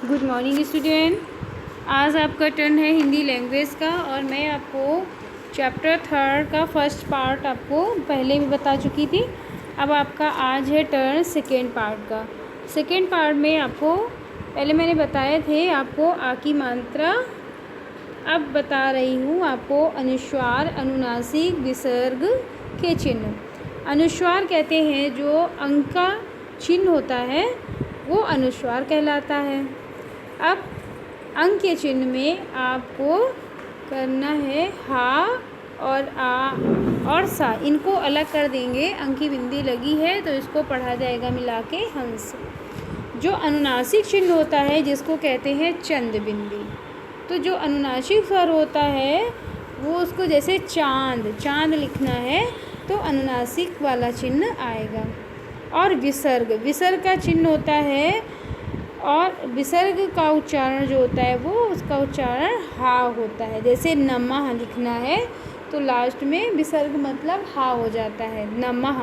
Good morning student. आज आपका turn है हिंदी लैंग्वेज का और मैं आपको चैप्टर 3 का फर्स्ट पार्ट आपको पहले भी बता चुकी थी। अब आपका आज है टर्न सेकेंड पार्ट का। सेकेंड पार्ट में आपको पहले मैंने बताए थे आपको आ की मात्रा। अब बता रही हूँ आपको अनुस्वार, अनुनासिक, विसर्ग के चिन्ह। अनुस्वार कहते हैं जो अंक का चिन्ह होता है वो अनुस्वार कहलाता है। अब अंक के चिन्ह में आपको करना है हा और आ और सा, इनको अलग कर देंगे। अंक की बिंदी लगी है तो इसको पढ़ा जाएगा मिला के हंस। जो अनुनासिक चिन्ह होता है जिसको कहते हैं चंद बिंदी, तो जो अनुनासिक स्वर होता है वो उसको जैसे चांद लिखना है तो अनुनासिक वाला चिन्ह आएगा। और विसर्ग का चिन्ह होता है और विसर्ग का उच्चारण जो होता है वो उसका उच्चारण हा होता है। जैसे नमः लिखना है तो लास्ट में विसर्ग मतलब हा हो जाता है नमः,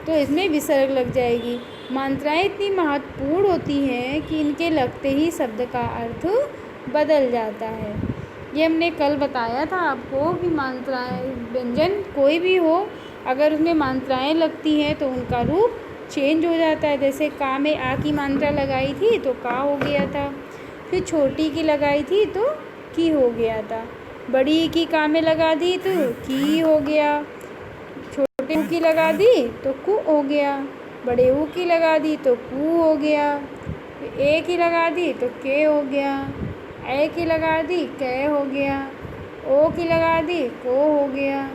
तो इसमें विसर्ग लग जाएगी। मात्राएं इतनी महत्वपूर्ण होती हैं कि इनके लगते ही शब्द का अर्थ बदल जाता है। ये हमने कल बताया था आपको कि मात्राएं, व्यंजन कोई भी हो अगर उसमें मात्राएं लगती हैं तो उनका रूप चेंज हो जाता है। जैसे का में आ की मात्रा लगाई थी तो का हो गया था, फिर छोटी की लगाई थी तो की हो गया था, बड़ी की का में लगा दी तो की हो गया, छोटे ऊ की लगा दी तो कु हो गया, बड़े ऊ की लगा दी तो कु हो गया, ए की लगा दी तो के हो गया, ए की लगा दी कै हो गया, ओ की लगा दी को हो गया,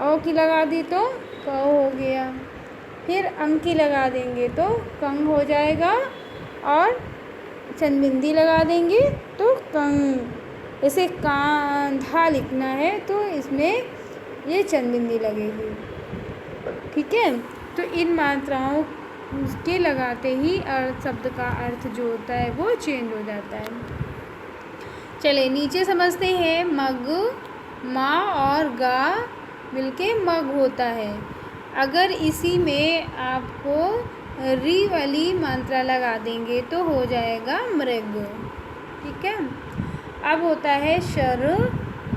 औ की लगा दी तो क हो गया। फिर अंक की लगा देंगे तो कंग हो जाएगा और चंदबिंदी लगा देंगे तो कंग। जैसे कांधा लिखना है तो इसमें ये चंदबिंदी लगेगी, ठीक है। तो इन मात्राओं के लगाते ही शब्द का अर्थ जो होता है वो चेंज हो जाता है। चले नीचे समझते हैं। मग, माँ और गा मिलके मग होता है। अगर इसी में आपको री वाली मात्रा लगा देंगे तो हो जाएगा मृग, ठीक है। अब होता है शर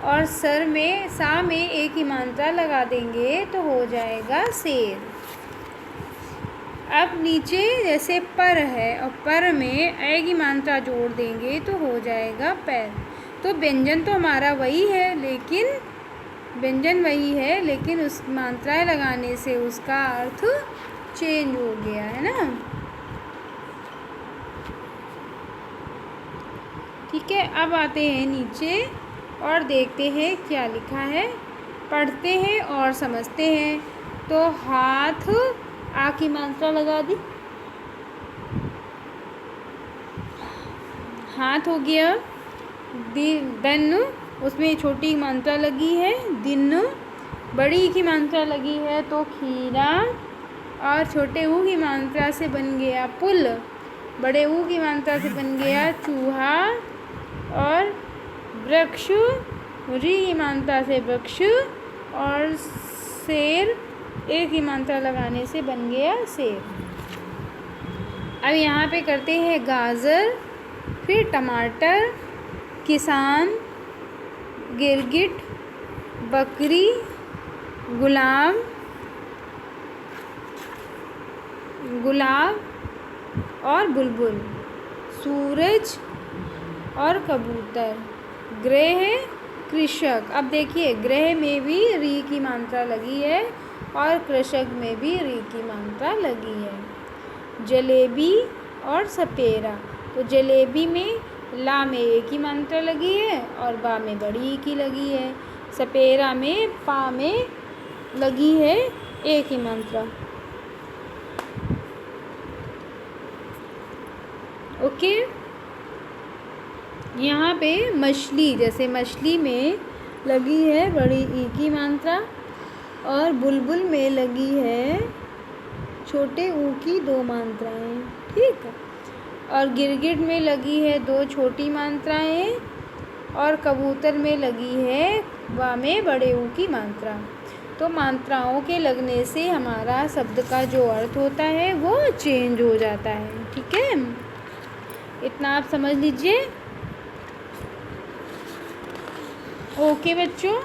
और सर में सा में एक ही मात्रा लगा देंगे तो हो जाएगा शेर। अब नीचे जैसे पर है और पर में ए की मात्रा जोड़ देंगे तो हो जाएगा पैर। तो व्यंजन तो हमारा वही है लेकिन उस मात्राएं लगाने से उसका अर्थ चेंज हो गया है ना, ठीक है। अब आते हैं नीचे और देखते हैं क्या लिखा है, पढ़ते हैं और समझते हैं। तो हाथ आ की मात्रा लगा दी, हाथ हो गया। दिन, उसमें छोटी मात्रा लगी है दिन, बड़ी की मात्रा लगी है तो खीरा और छोटे ऊ की मात्रा से बन गया पुल, बड़े ऊ की मात्रा से बन गया चूहा और वृक्ष, री की मात्रा से वृक्ष और शेर एक ही मात्रा लगाने से बन गया शेर। अब यहाँ पे करते हैं गाजर, फिर टमाटर, किसान, गिरगिट, बकरी, गुलाब और बुलबुल, सूरज और कबूतर, ग्रह, कृषक। अब देखिए ग्रह में भी री की मात्रा लगी है और कृषक में भी री की मात्रा लगी है। जलेबी और सपेरा, तो जलेबी में ला में एक ही मात्रा लगी है और बा में बड़ी की लगी है। सपेरा में पा में लगी है एक ही मात्रा, ओके। यहाँ पे मछली, जैसे मछली में लगी है बड़ी ई की मात्रा और बुलबुल में लगी है छोटे ऊ की 2 मात्राएं, ठीक। और गिरगिट में लगी है 2 छोटी मात्राएं और कबूतर में लगी है वा में बड़े ऊ की मात्रा। तो मात्राओं के लगने से हमारा शब्द का जो अर्थ होता है वो चेंज हो जाता है, ठीक है। इतना आप समझ लीजिए। ओके बच्चों।